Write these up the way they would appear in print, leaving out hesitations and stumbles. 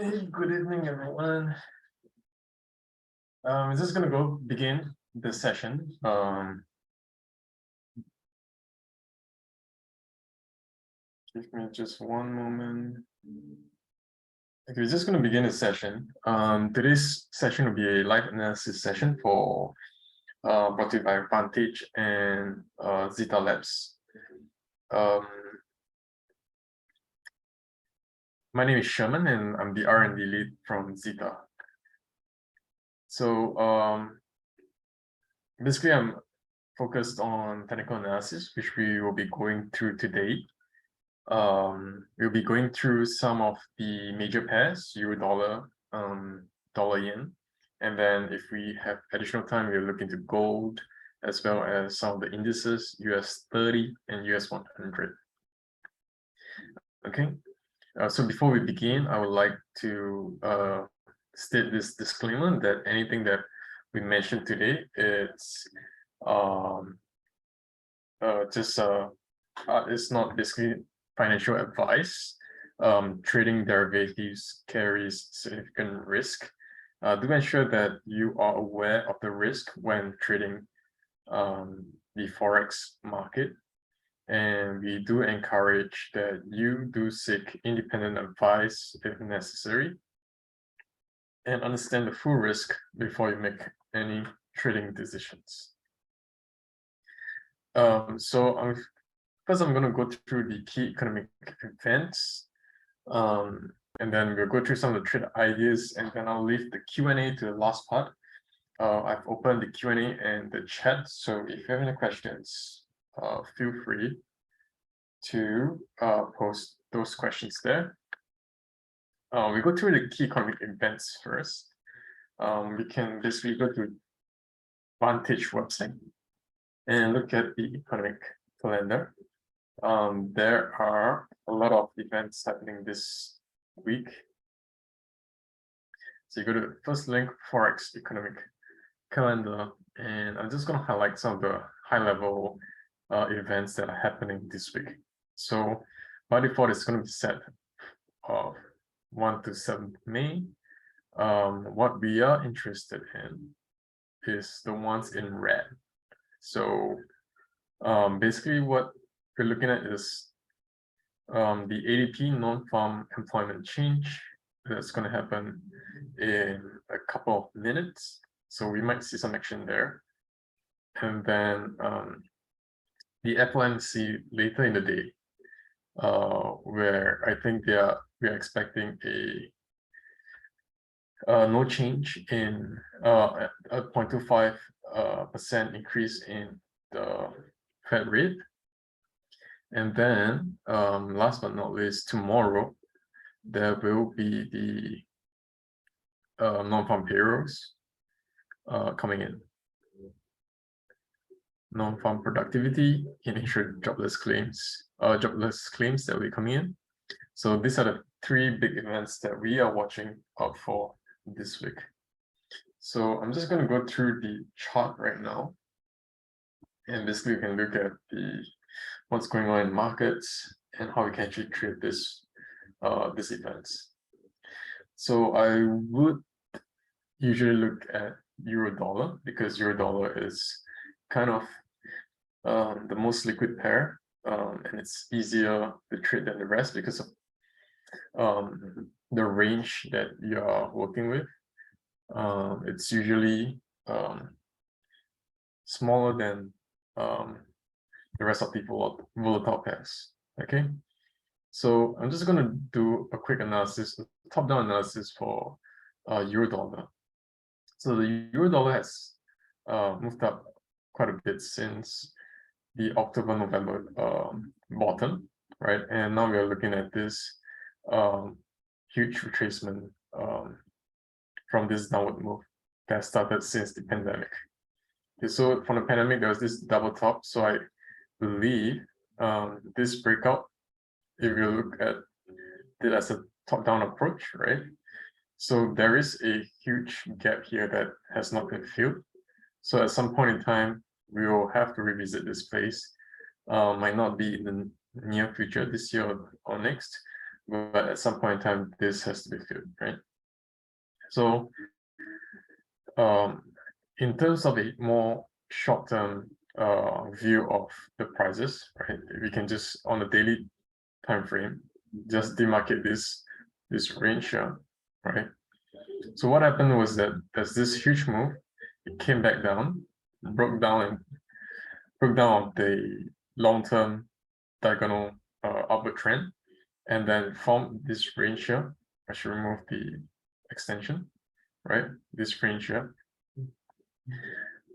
Hey, good evening, everyone. Is this gonna go begin the session? Give me just one moment. Okay, we're just gonna begin the session. Today's session will be a live analysis session for brought to you by Vantage and Zeta Labs. My name is Sherman, and I'm the R&D lead from Zeta. So basically, I'm focused on technical analysis, which we will be going through today. We'll be going through some of the major pairs, euro dollar, dollar yen, and then if we have additional time, we'll look into gold, as well as some of the indices, US 30 and US 100. Okay, so before we begin, I would like to state this disclaimer that anything that we mentioned today is it's not basically financial advice. Trading derivatives carries significant risk. Do ensure that you are aware of the risk when trading the Forex market. And we do encourage that you do seek independent advice if necessary and understand the full risk before you make any trading decisions. So first, I'm going to go through the key economic events, and then we'll go through some of the trade ideas, and then I'll leave the Q&A to the last part. I've opened the Q&A and the chat, so if you have any questions, feel free to post those questions there. We go through the key economic events first. We can basically go to Vantage website and look at the economic calendar. There are a lot of events happening this week. So you go to the first link, Forex economic calendar, and I'm just going to highlight some of the high-level events that are happening this week. So by default, it's going to be set of 1 to 7th May. What we are interested in is the ones in red. So basically what we're looking at is the ADP non-farm employment change that's going to happen in a couple of minutes. So we might see some action there. And then the FOMC later in the day, where I think we are expecting no change in a 0.25% increase in the Fed rate. And then last but not least, tomorrow there will be the non-farm payrolls coming in. Non-farm productivity, initial jobless claims that will be coming in. So these are the three big events that we are watching out for this week. So I'm just going to go through the chart right now, and basically we can look at what's going on in markets and how we can actually trade these events. So I would usually look at euro dollar, because euro dollar is kind of the most liquid pair, and it's easier to trade than the rest because of the range that you are working with. It's usually smaller than the rest of the volatile pairs. Okay, so I'm just going to do a quick analysis, top-down analysis for euro dollar. So the euro dollar has moved up quite a bit since the October-November bottom, right? And now we are looking at this huge retracement from this downward move that started since the pandemic. Okay, so from the pandemic, there was this double top. So I believe this breakout, if you look at it as a top-down approach, right? So there is a huge gap here that has not been filled. So at some point in time, we will have to revisit this phase. Might not be in the near future, this year or next, but at some point in time, this has to be filled, right? So in terms of a more short-term view of the prices, right? We can just on a daily time frame just demarcate this range here, right? So what happened was that there's this huge move. It came back down, broke down the long-term diagonal upward trend, and then formed this range here. I should remove the extension, right? This range here.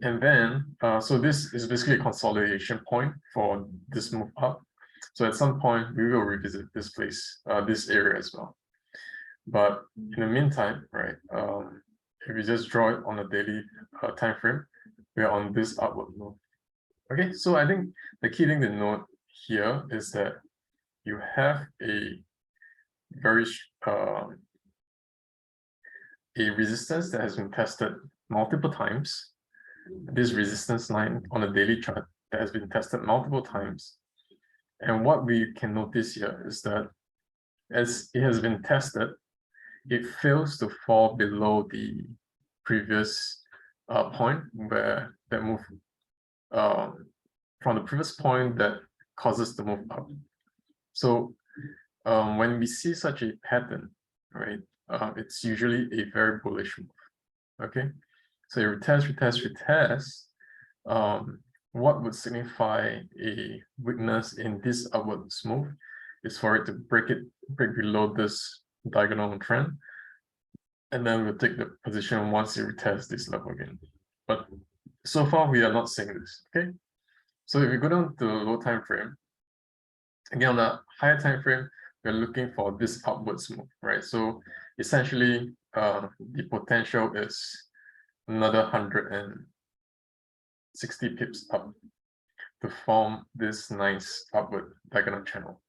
And then, so this is basically a consolidation point for this move up. So at some point, we will revisit this place, this area as well. But in the meantime, right, if we just draw it on a daily time frame, we are on this upward move. Okay, so I think the key thing to note here is that you have a very a resistance that has been tested multiple times. This resistance line on a daily chart that has been tested multiple times. And what we can notice here is that as it has been tested, it fails to fall below the previous point where that move from the previous point that causes the move up. So when we see such a pattern, right, it's usually a very bullish move. Okay, so you retest. What would signify a weakness in this upwards move is for it to break below this diagonal trend, and then we'll take the position once it retests this level again. But so far we are not seeing this. Okay, so if we go down to the low time frame, again on the higher time frame, we're looking for this upwards move, right? So essentially, the potential is another 160 pips up to form this nice upward diagonal channel.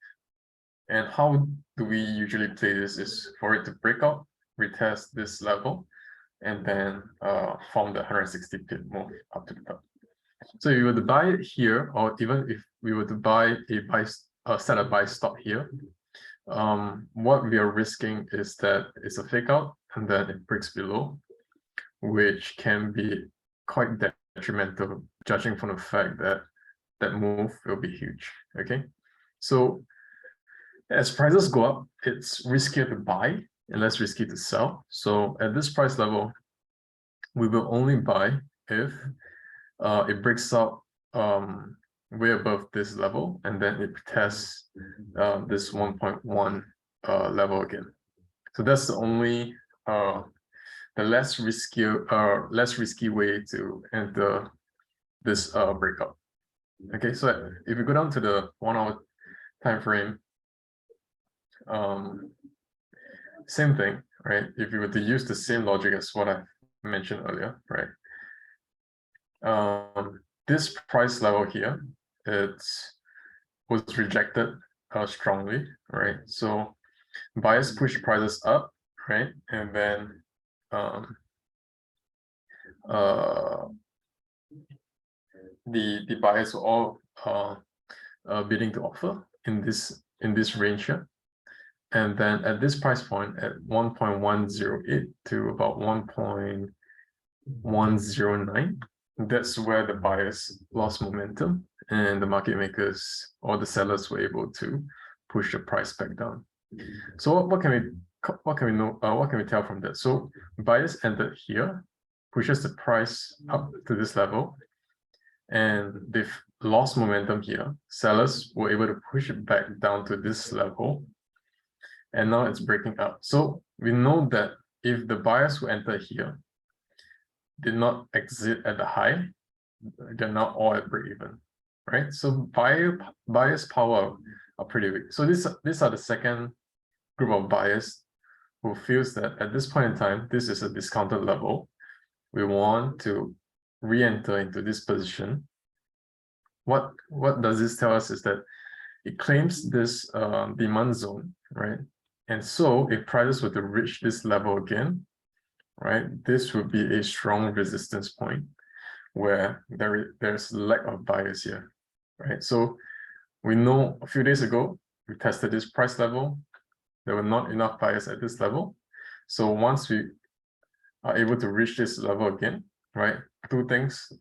And how do we usually play this is for it to break out, retest this level, and then form the 160 pip move up to the top. So if you were to buy it here, or even if we were to buy set a buy stop here, what we are risking is that it's a fake out and then it breaks below, which can be quite detrimental, judging from the fact that that move will be huge. Okay, so as prices go up, it's riskier to buy and less risky to sell. So at this price level, we will only buy if it breaks out way above this level, and then it tests this 1.1 level again. So that's the only the less risky way to enter this breakout. Okay, so if you go down to the 1 hour time frame, same thing, right? If you were to use the same logic as what I mentioned earlier, right? This price level here, it was rejected strongly, right? So buyers push prices up, right? And then the buyers were all bidding to offer in this range here. And then at this price point at 1.108 to about 1.109, that's where the buyers lost momentum and the market makers or the sellers were able to push the price back down. So what can we know? What can we tell from that? So buyers entered here, pushes the price up to this level, and they've lost momentum here. Sellers were able to push it back down to this level, and now it's breaking up. So we know that if the buyers who enter here did not exit at the high, they're now all at break even, right? So buyers power are pretty weak. So these are the second group of buyers who feels that at this point in time, this is a discounted level. We want to re-enter into this position. What does this tell us is that it claims this demand zone, right? And so if prices were to reach this level again, right, this would be a strong resistance point where there's lack of buyers here, right? So we know a few days ago, we tested this price level, there were not enough buyers at this level. So once we are able to reach this level again, right, two things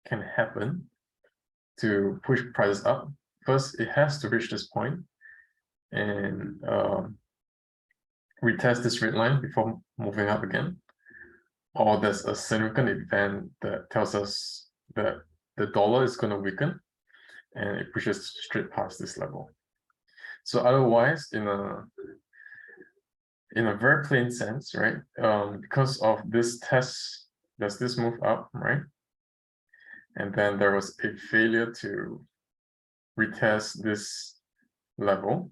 can happen to push prices up. First, it has to reach this point and retest this red line before moving up again, or there's a significant event that tells us that the dollar is going to weaken and it pushes straight past this level. So otherwise, in a very plain sense, right, because of this test, does this move up, right, and then there was a failure to retest this level,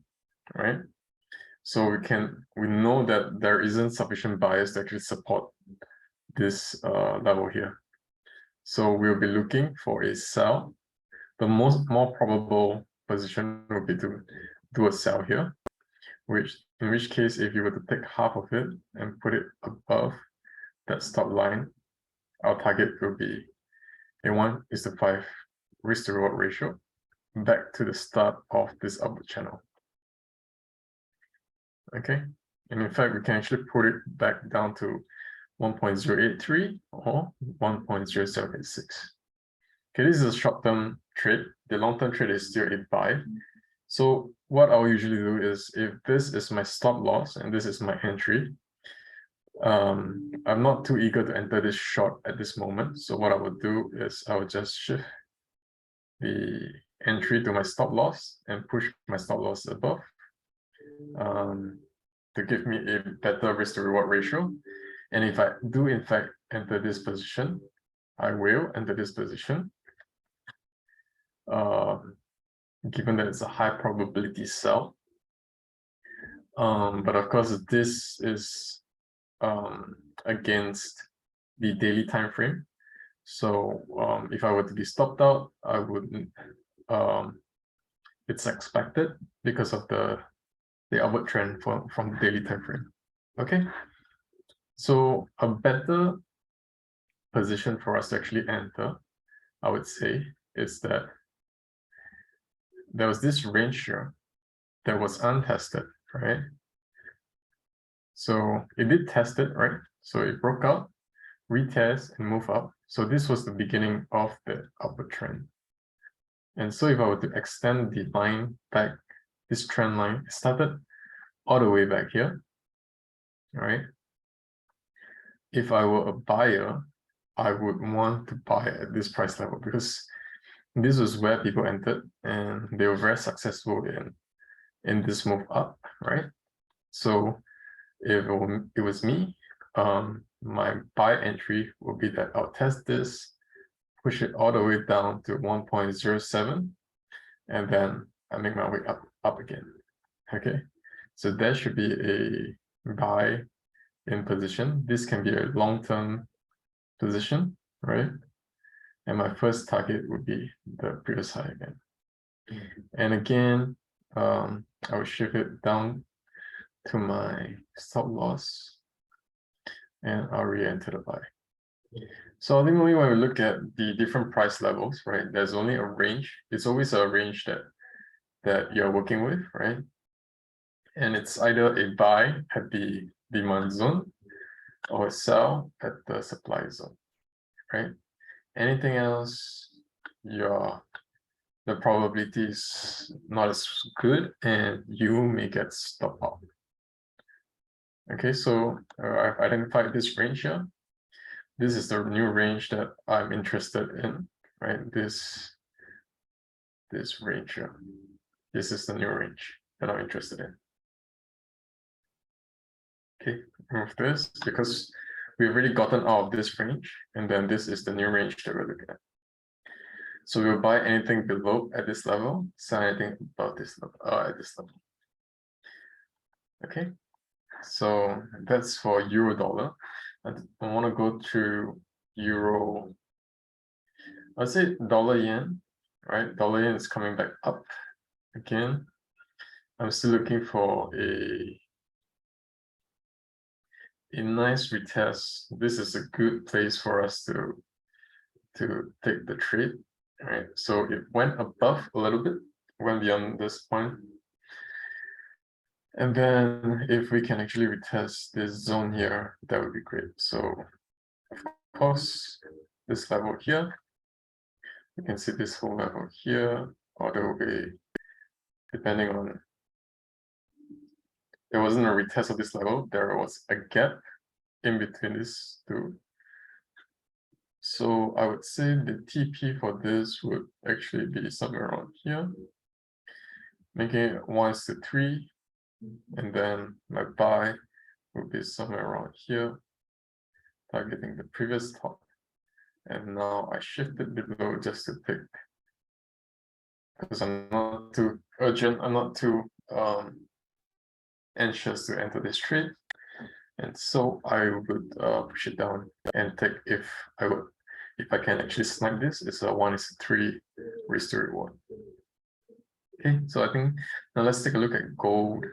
right? So we know that there isn't sufficient bias to actually support this level here. So we'll be looking for a sell. The more probable position would be to do a sell here, in which case, if you were to take half of it and put it above that stop line, our target will be a 1:5 risk to reward ratio back to the start of this upward channel. Okay, and in fact, we can actually put it back down to 1.083 or 1.0786. Okay, this is a short-term trade. The long-term trade is still a buy. So what I'll usually do is, if this is my stop loss and this is my entry, I'm not too eager to enter this short at this moment. So what I would do is I would just shift the entry to my stop loss and push my stop loss above to give me a better risk to reward ratio. And if I do in fact enter this position, I will enter this position, given that it's a high probability sell. But of course, this is against the daily time frame. So if I were to be stopped out, I wouldn't. It's expected because of the upward trend from the daily time frame. Okay, so a better position for us to actually enter, I would say, is that there was this range here that was untested, right? So it did test it, right? So it broke out, retest, and move up. So this was the beginning of the upward trend. And so if I were to extend the line back, this trend line started all the way back here, right? If I were a buyer, I would want to buy at this price level because this was where people entered and they were very successful in this move up, right? So if it was me, my buy entry would be that I'll test this, push it all the way down to 1.07, and then I make my way up again. Okay, so that should be a buy in position. This can be a long-term position, right? And my first target would be the previous high again. And again, I will shift it down to my stop loss and I'll re-enter the buy. So ultimately, when we look at the different price levels, right, there's only a range. It's always a range that you're working with, right? And it's either a buy at the demand zone or a sell at the supply zone, right? Anything else, the probability is not as good and you may get stopped out. Okay, so I've identified this range here. This is the new range that I'm interested in, right? This range here. This is the new range that I'm interested in. Okay, move this because we've already gotten out of this range, and then this is the new range that we're looking at. So we'll buy anything below at this level, sell anything above this level, at this level. Okay, so that's for euro dollar. I want to go to euro. I'd say dollar yen, right? Dollar yen is coming back up again. I'm still looking for a nice retest. This is a good place for us to take the trade, right? So it went above a little bit, went beyond this point. And then if we can actually retest this zone here, that would be great. So of course, this level here, you can see this whole level here, or there will be, depending on, there wasn't a retest of this level, there was a gap in between these two. So I would say the TP for this would actually be somewhere around here, making it 1:3, and then my buy would be somewhere around here, targeting the previous top. And now I shifted below just to pick, because I'm not too urgent, I'm not too anxious to enter this trade. And so I would push it down and take, if I can actually snipe this, it's a 1:3 risk to reward. Okay, so I think now let's take a look at gold.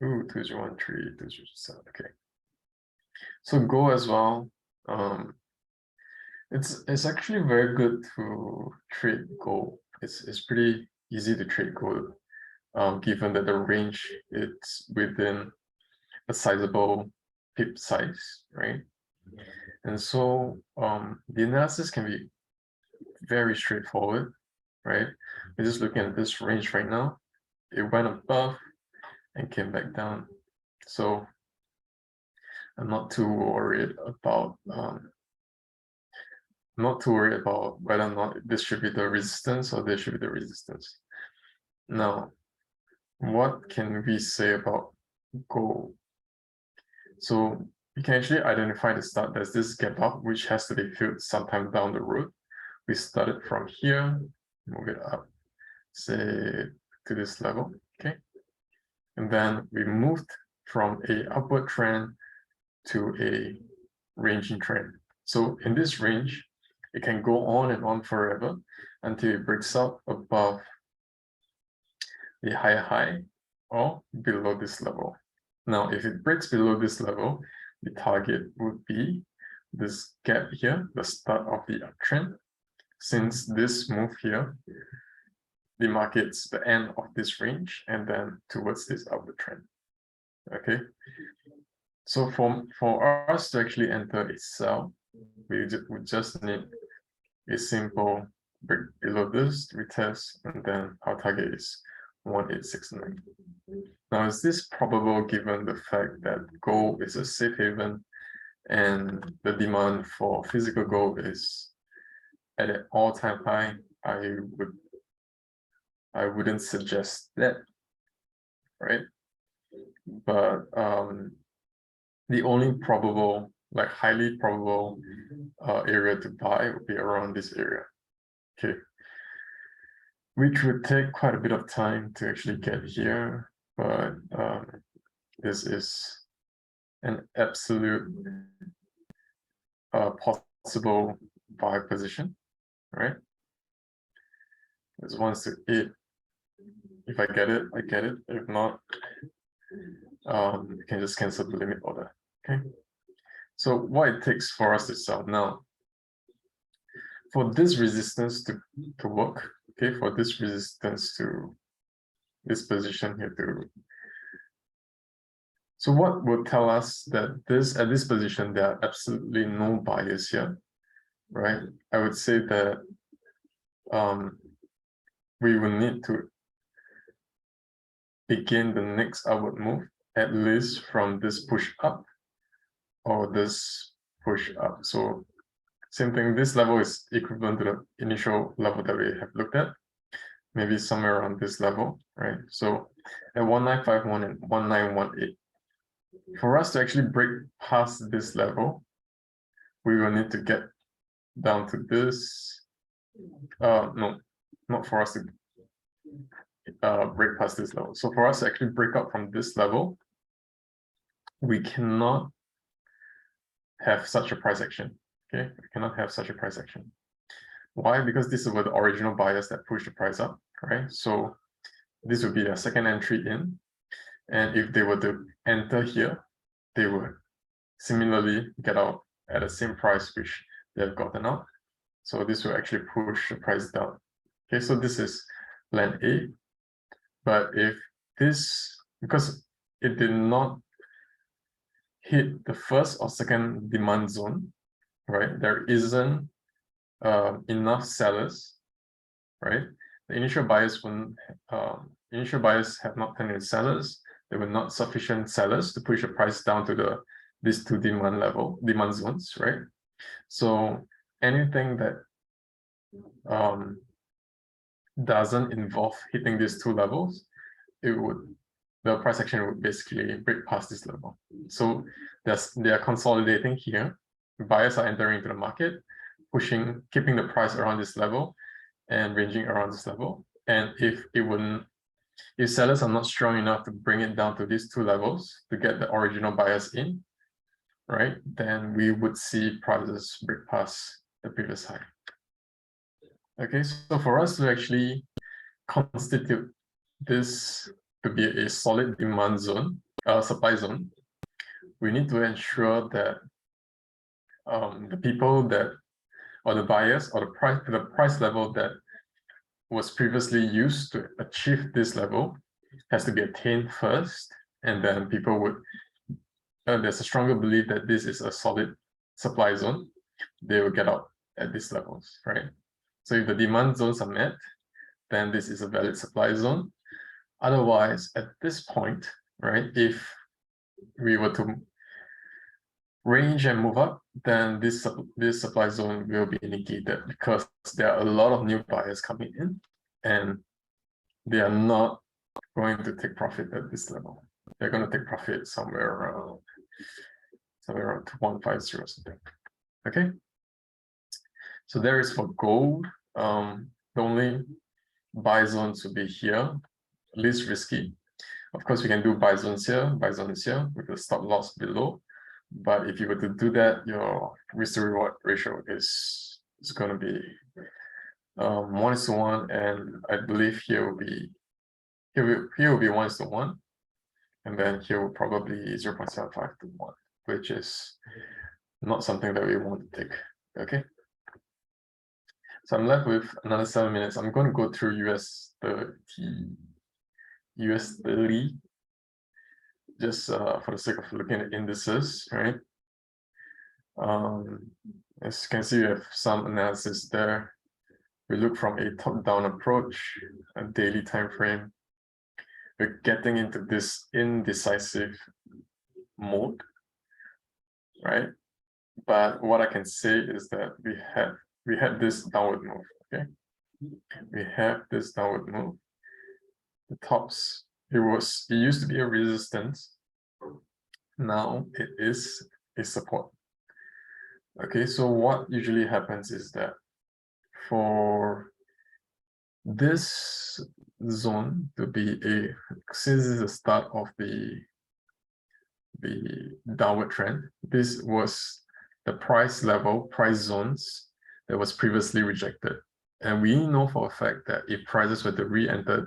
2013, 2007. Okay, so gold as well. It's actually very good to trade gold. It's pretty easy to trade gold, given that the range it's within a sizable pip size, right? And so the analysis can be very straightforward, right? We're just looking at this range right now. It went above and came back down. So I'm not too worried about whether or not this should be the resistance or this should be the resistance. Now, what can we say about gold? So you can actually identify the start. There's this gap up, which has to be filled sometime down the road. We started from here, move it up, say to this level, okay? And then we moved from a upward trend to a ranging trend. So in this range, it can go on and on forever until it breaks out above the higher high or below this level. Now, if it breaks below this level, the target would be this gap here, the start of the uptrend. Since this move here demarcates the end of this range and then towards this upward trend. Okay, so for us to actually enter a sell, we just need a simple break below this, retest, and then our target is 1869. Now, is this probable given the fact that gold is a safe haven and the demand for physical gold is at an all-time high? I wouldn't suggest that, right? But the only probable, like highly probable area to buy would be around this area. Okay, which would take quite a bit of time to actually get here, but this is an absolute possible buy position, right? It's 1:8. If I get it, I get it. If not, you can just cancel the limit order. Okay. So what it takes for us to sell now, for this resistance to work, okay, for this resistance to this position here to. So what would tell us that at this position there are absolutely no buyers here, right? I would say that we will need to begin the next upward move, at least from this push up or this push up. So same thing, this level is equivalent to the initial level that we have looked at, maybe somewhere around this level, right? So at 1951 and 1918, for us to actually break past this level, we will need to get down to this. No, not for us to break past this level. So for us to actually break up from this level, we cannot have such a price action. Okay, we cannot have such a price action. Why? Because this is where the original buyers that push the price up, right? So this would be a second entry in, and if they were to enter here, they would similarly get out at the same price which they have gotten out. So this will actually push the price down. Okay, so this is plan A. But if this, because it did not hit the first or second demand zone, right? There isn't enough sellers, right? The initial buyers have not turned into sellers. There were not sufficient sellers to push the price down to these two demand zones, right? So anything that doesn't involve hitting these two levels, the price action would basically break past this level. So they are consolidating here. Buyers are entering into the market, keeping the price around this level and ranging around this level. And if sellers are not strong enough to bring it down to these two levels to get the original buyers in, right, then we would see prices break past the previous high. Okay, so for us to actually constitute this to be a solid demand zone, supply zone, we need to ensure that the people that, or the buyers, or the price level that was previously used to achieve this level has to be attained first, and then people would, there's a stronger belief that this is a solid supply zone, they will get out at these levels, right? So if the demand zones are met, then this is a valid supply zone. Otherwise, at this point, right, if we were to range and move up, then this supply zone will be negated because there are a lot of new buyers coming in and they are not going to take profit at this level. They're going to take profit somewhere around 2150 or something. Okay. So there is for gold. The only buy zones would be here, least risky. Of course, we can do buy zones here with the stop loss below. But if you were to do that, your risk to reward ratio is going to be 1:1, and I believe here will be 1:1, and then here will probably 0.75 to 1, which is not something that we want to take. Okay. So I'm left with another 7 minutes. I'm going to go through US 30, just for the sake of looking at indices, right? As you can see, we have some analysis there. We look from a top-down approach, a daily time frame. We're getting into this indecisive mode, right? But what I can say is that we had this downward move. Okay, we have this downward move. The tops, it used to be a resistance. Now it is a support. Okay, so what usually happens is that for this zone to be since this is the start of the downward trend, this was the price zones that was previously rejected. And we know for a fact that if prices were to re-enter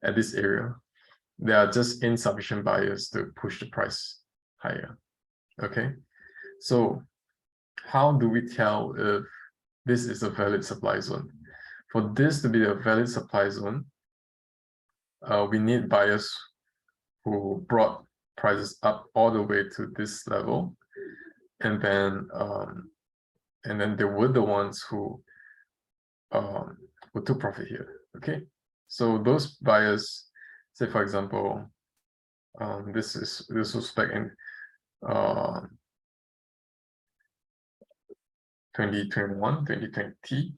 at this area, there are just insufficient buyers to push the price higher. Okay, so how do we tell if this is a valid supply zone? For this to be a valid supply zone, we need buyers who brought prices up all the way to this level, and then they were the ones who took profit here. Okay, so those buyers, say for example, this was back in 2021, 2020.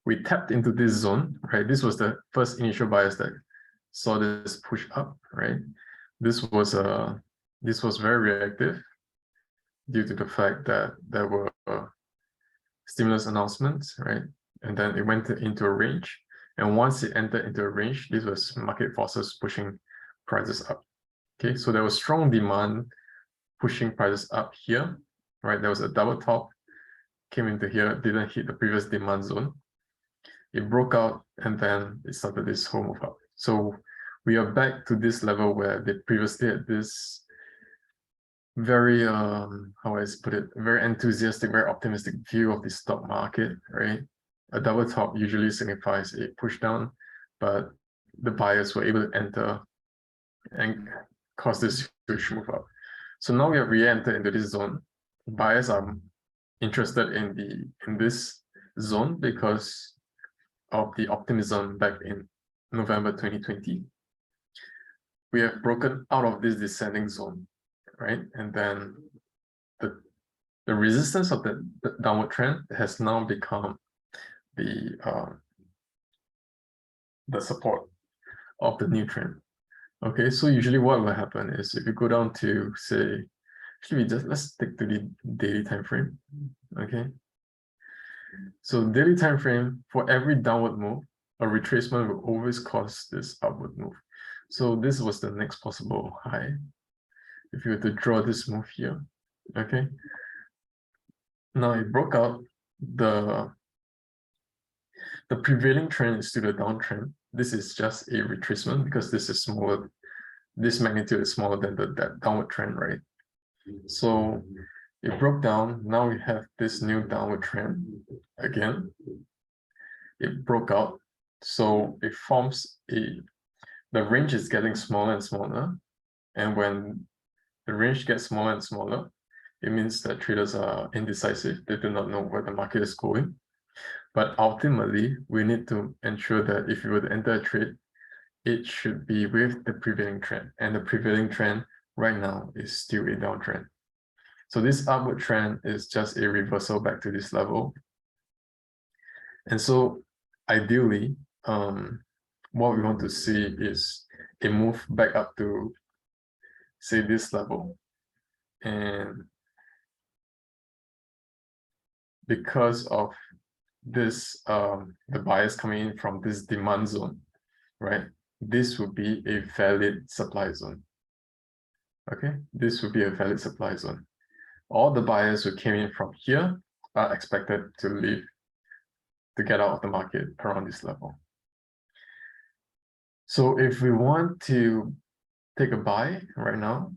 We tapped into this zone, right? This was the first initial buyers that saw this push up, right? This was very reactive due to the fact that there were stimulus announcements, right? And then it went into a range. And once it entered into a range, this was market forces pushing prices up. Okay, so there was strong demand pushing prices up here, right? There was a double top, came into here, didn't hit the previous demand zone. It broke out, and then it started this whole move up. So we are back to this level where they previously had this very, how I put it, very enthusiastic, very optimistic view of the stock market, right? A double top usually signifies a push down, but the buyers were able to enter and cause this huge move up. So now we have re-entered into this zone. Buyers are interested in this zone because of the optimism back in November 2020. We have broken out of this descending zone, right? And then the resistance of the downward trend has now become the support of the new trend. Okay, so usually what will happen is if you go down to, say, actually let's stick to the daily time frame. Okay, so daily time frame, for every downward move, a retracement will always cause this upward move. So this was the next possible high. If you were to draw this move here, okay. Now it broke out. The prevailing trend is still a downtrend. This is just a retracement because this is smaller. This magnitude is smaller than that downward trend, right? So it broke down. Now we have this new downward trend again. It broke out. So it forms the range is getting smaller and smaller. And when the range gets smaller and smaller, it means that traders are indecisive. They do not know where the market is going. But ultimately, we need to ensure that if you were to enter a trade, it should be with the prevailing trend. And the prevailing trend right now is still a downtrend. So this upward trend is just a reversal back to this level. And so ideally, what we want to see is a move back up to, say, this level. And because of this, the buyers coming in from this demand zone, right? This would be a valid supply zone. Okay, this would be a valid supply zone. All the buyers who came in from here are expected to leave, to get out of the market around this level. So if we want to take a buy right now,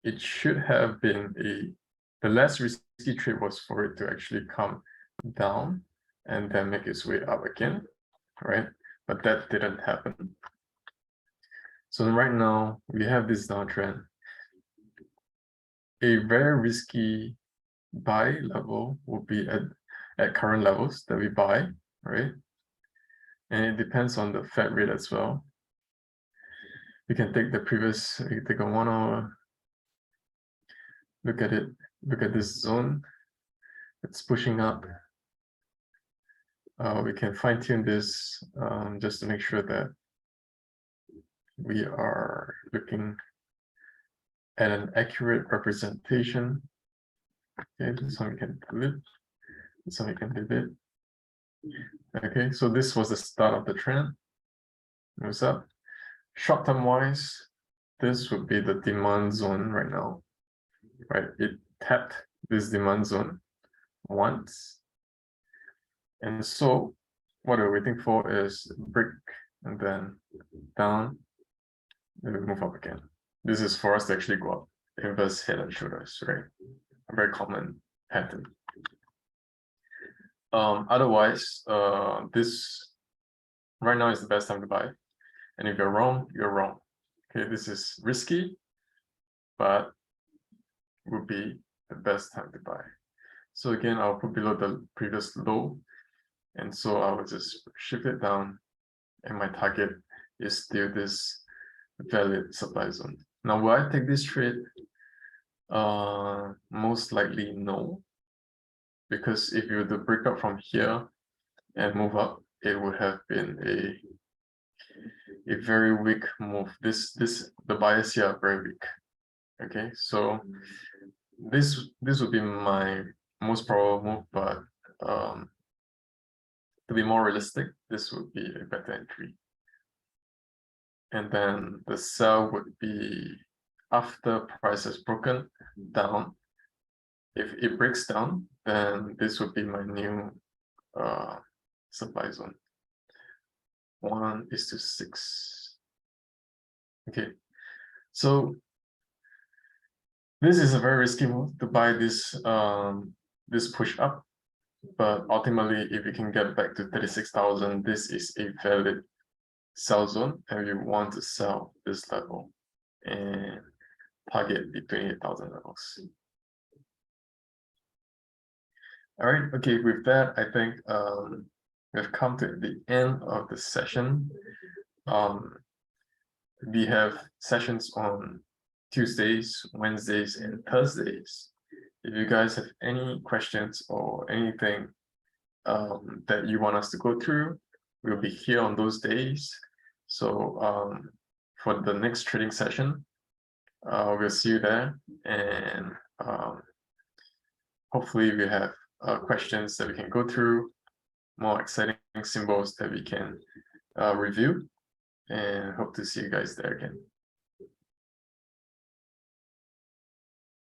it should have been the less risky trade was for it to actually come down and then make its way up again, right? But that didn't happen. So right now we have this downtrend. A very risky buy level will be at current levels that we buy, right? And it depends on the Fed rate as well. You can take the previous, you can take a 1 hour, look at it, look at this zone. It's pushing up. We can fine tune this just to make sure that we are looking at an accurate representation. Okay, this one we can delete. This one we can delete. Okay, so this was the start of the trend. Moves up. Short-term wise, this would be the demand zone right now. Right, it tapped this demand zone once. And so what we're waiting for is break and then down, and we move up again. This is for us to actually go up, inverse head and shoulders, right? A very common pattern. Otherwise, this right now is the best time to buy. And if you're wrong, you're wrong. Okay, this is risky, but would be the best time to buy. So again, I'll put below the previous low. And so I will just shift it down. And my target is still this valid supply zone. Now, will I take this trade? Most likely no. Because if you were to break up from here and move up, it would have been a very weak move. The buyers here are very weak. Okay, so this would be my most probable move, but to be more realistic, this would be a better entry. And then the sell would be after price has broken down. If it breaks down, then this would be my new supply zone. 1:6. Okay, so this is a very risky move to buy this this push up. But ultimately, if we can get back to 36,000, this is a valid sell zone, and we want to sell this level and target the 28,000 levels. All right, okay, with that, I think we've come to the end of the session. We have sessions on Tuesdays, Wednesdays, and Thursdays. If you guys have any questions or anything that you want us to go through, we'll be here on those days. So for the next trading session, we'll see you there, and hopefully we have questions that we can go through, more exciting symbols that we can review, and hope to see you guys there again.